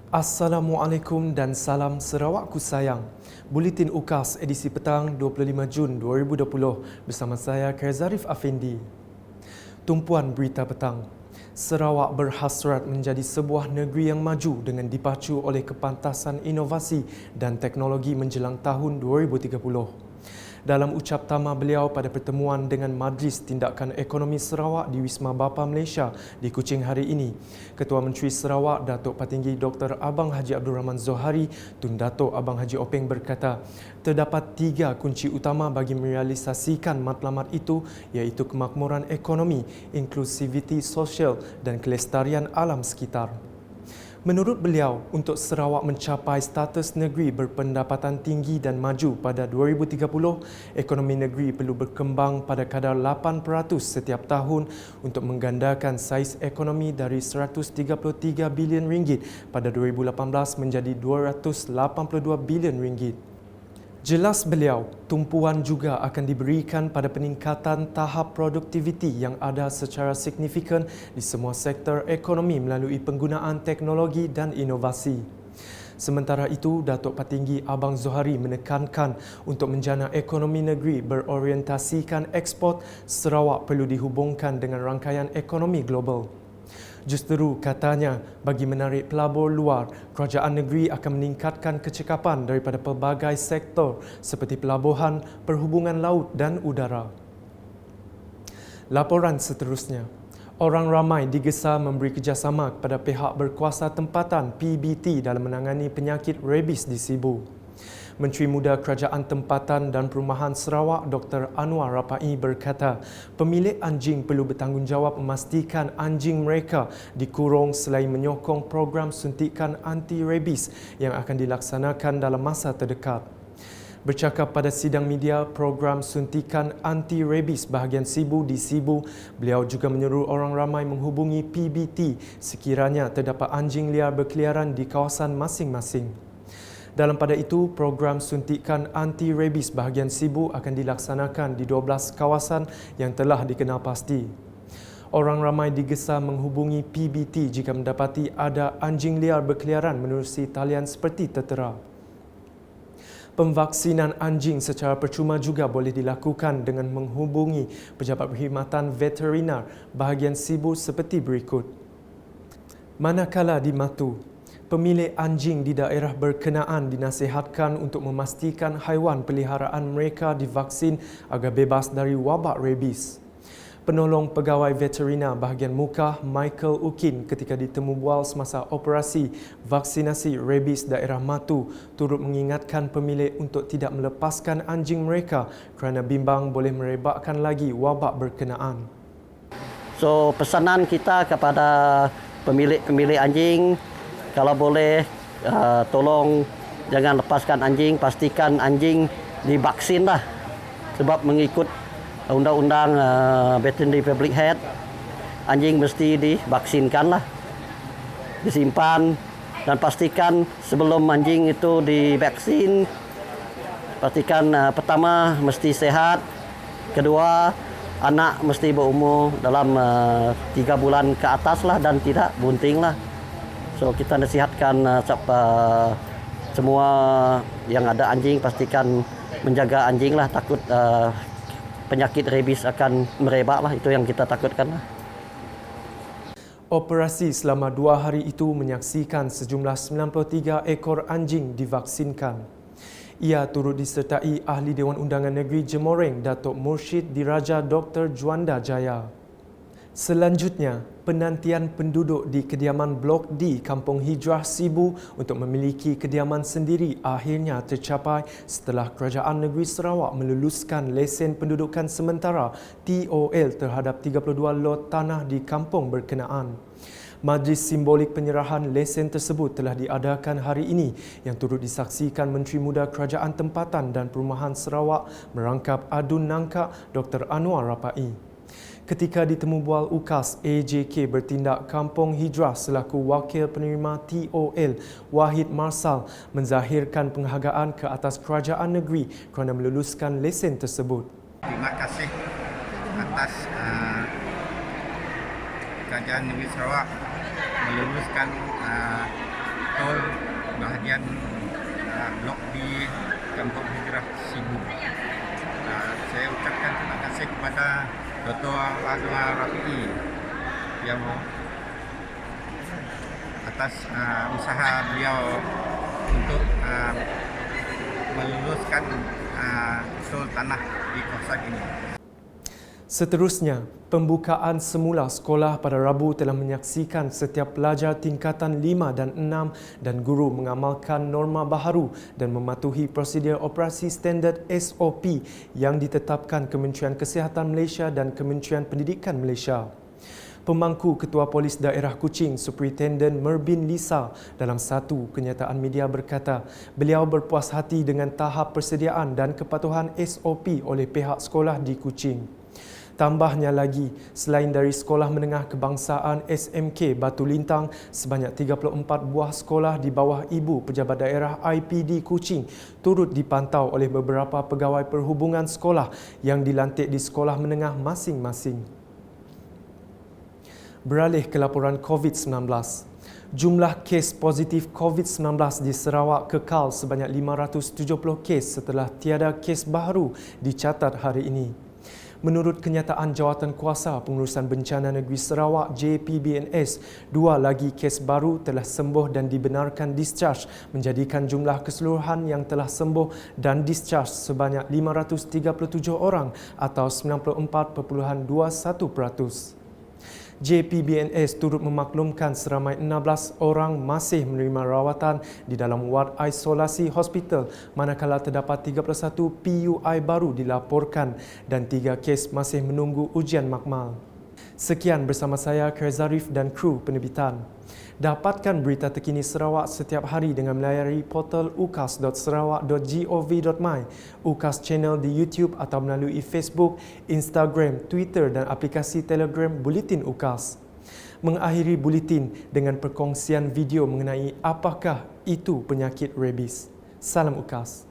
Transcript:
Assalamualaikum dan salam Sarawakku sayang. Buletin UKAS edisi petang 25 Jun 2020 bersama saya Kaizarif Afendi. Tumpuan berita petang. Sarawak berhasrat menjadi sebuah negeri yang maju dengan dipacu oleh kepantasan inovasi dan teknologi menjelang tahun 2030. Dalam ucap tama beliau pada pertemuan dengan Majlis Tindakan Ekonomi Sarawak di Wisma Bapa Malaysia di Kuching hari ini, Ketua Menteri Sarawak Datuk Patinggi Dr. Abang Haji Abdul Rahman Zohari Tun Datuk Abang Haji Openg berkata, terdapat 3 kunci utama bagi merealisasikan matlamat itu, iaitu kemakmuran ekonomi, inklusiviti sosial dan kelestarian alam sekitar. Menurut beliau, untuk Sarawak mencapai status negeri berpendapatan tinggi dan maju pada 2030, ekonomi negeri perlu berkembang pada kadar 8% setiap tahun untuk menggandakan saiz ekonomi dari RM133 bilion pada 2018 menjadi RM282 bilion. Jelas beliau, tumpuan juga akan diberikan pada peningkatan tahap produktiviti yang ada secara signifikan di semua sektor ekonomi melalui penggunaan teknologi dan inovasi. Sementara itu, Datuk Patinggi Abang Zohari menekankan untuk menjana ekonomi negeri berorientasikan ekspor, Sarawak perlu dihubungkan dengan rangkaian ekonomi global. Justeru katanya, bagi menarik pelabur luar, kerajaan negeri akan meningkatkan kecekapan daripada pelbagai sektor seperti pelabuhan, perhubungan laut dan udara. Laporan seterusnya. Orang ramai digesa memberi kerjasama kepada pihak berkuasa tempatan PBT dalam menangani penyakit rabies di Sibu. Menteri Muda Kerajaan Tempatan dan Perumahan Sarawak Dr. Anwar Rapai berkata, pemilik anjing perlu bertanggungjawab memastikan anjing mereka dikurung selain menyokong program suntikan anti-rabies yang akan dilaksanakan dalam masa terdekat. Bercakap pada sidang media program suntikan anti-rabies bahagian Sibu di Sibu, beliau juga menyeru orang ramai menghubungi PBT sekiranya terdapat anjing liar berkeliaran di kawasan masing-masing. Dalam pada itu, program suntikan anti-rabies bahagian Sibu akan dilaksanakan di 12 kawasan yang telah dikenal pasti. Orang ramai digesa menghubungi PBT jika mendapati ada anjing liar berkeliaran menerusi talian seperti tertera. Pemvaksinan anjing secara percuma juga boleh dilakukan dengan menghubungi Pejabat Perkhidmatan Veterinar bahagian Sibu seperti berikut. Manakala di Matu, pemilik anjing di daerah berkenaan dinasihatkan untuk memastikan haiwan peliharaan mereka divaksin agar bebas dari wabak rabies. Penolong Pegawai Veterina bahagian Mukah, Michael Ukin, ketika ditemu bual semasa operasi vaksinasi rabies daerah Matu, turut mengingatkan pemilik untuk tidak melepaskan anjing mereka kerana bimbang boleh merebakkan lagi wabak berkenaan. So, pesanan kita kepada pemilik anjing, kalau boleh tolong jangan lepaskan anjing, pastikan anjing divaksin lah. Sebab mengikut undang-undang Veterinary Public Health, anjing mesti divaksinkan lah. Disimpan dan pastikan sebelum anjing itu divaksin, pastikan pertama mesti sehat, kedua anak mesti berumur dalam 3 bulan ke atas lah dan tidak bunting lah. So kita nasihatkan semua yang ada anjing pastikan menjaga anjing lah, takut penyakit rabies akan merebak lah, itu yang kita takutkan lah. Operasi selama 2 hari itu menyaksikan sejumlah 93 ekor anjing divaksinkan. Ia turut disertai Ahli Dewan Undangan Negeri Jemoreng Datuk Mursyid Diraja Dr. Juanda Jaya. Selanjutnya, penantian penduduk di kediaman Blok D Kampung Hijrah Sibu untuk memiliki kediaman sendiri akhirnya tercapai setelah Kerajaan Negeri Sarawak meluluskan lesen pendudukan sementara TOL terhadap 32 lot tanah di kampung berkenaan. Majlis simbolik penyerahan lesen tersebut telah diadakan hari ini yang turut disaksikan Menteri Muda Kerajaan Tempatan dan Perumahan Sarawak merangkap Adun Nangka Dr. Anwar Rapai. Ketika ditemu bual UKAS, AJK Bertindak Kampung Hijrah selaku Wakil Penerima TOL, Wahid Marsal menzahirkan penghargaan ke atas kerajaan negeri kerana meluluskan lesen tersebut. Terima kasih atas Kerajaan Negeri Sarawak meluluskan betul bahagian blok di Kampung Hijrah Sibu. Saya ucapkan terima kasih kepada Dr. Anwar Rafi yang atas usaha beliau untuk meluluskan usul tanah di kawasan ini. Seterusnya, pembukaan semula sekolah pada Rabu telah menyaksikan setiap pelajar tingkatan 5 dan 6 dan guru mengamalkan norma baharu dan mematuhi prosedur operasi standard SOP yang ditetapkan Kementerian Kesihatan Malaysia dan Kementerian Pendidikan Malaysia. Pemangku Ketua Polis Daerah Kuching, Superintendent Merbin Lisa, dalam satu kenyataan media berkata, beliau berpuas hati dengan tahap persediaan dan kepatuhan SOP oleh pihak sekolah di Kuching. Tambahnya lagi, selain dari Sekolah Menengah Kebangsaan SMK Batu Lintang, sebanyak 34 buah sekolah di bawah Ibu Pejabat Daerah IPD Kuching turut dipantau oleh beberapa pegawai perhubungan sekolah yang dilantik di sekolah menengah masing-masing. Beralih ke laporan COVID-19. Jumlah kes positif COVID-19 di Sarawak kekal sebanyak 570 kes setelah tiada kes baru dicatat hari ini. Menurut kenyataan Jawatankuasa Pengurusan Bencana Negeri Sarawak JPBNS, 2 lagi kes baru telah sembuh dan dibenarkan discharge, menjadikan jumlah keseluruhan yang telah sembuh dan discharge sebanyak 537 orang atau 94.21%. JPBNS turut memaklumkan seramai 16 orang masih menerima rawatan di dalam wad isolasi hospital, manakala terdapat 31 PUI baru dilaporkan dan 3 kes masih menunggu ujian makmal. Sekian bersama saya, Kerzarif dan kru penerbitan. Dapatkan berita terkini Sarawak setiap hari dengan melayari portal ukas.sarawak.gov.my, UKAS Channel di YouTube atau melalui Facebook, Instagram, Twitter dan aplikasi Telegram Buletin UKAS. Mengakhiri buletin dengan perkongsian video mengenai apakah itu penyakit rabies. Salam UKAS.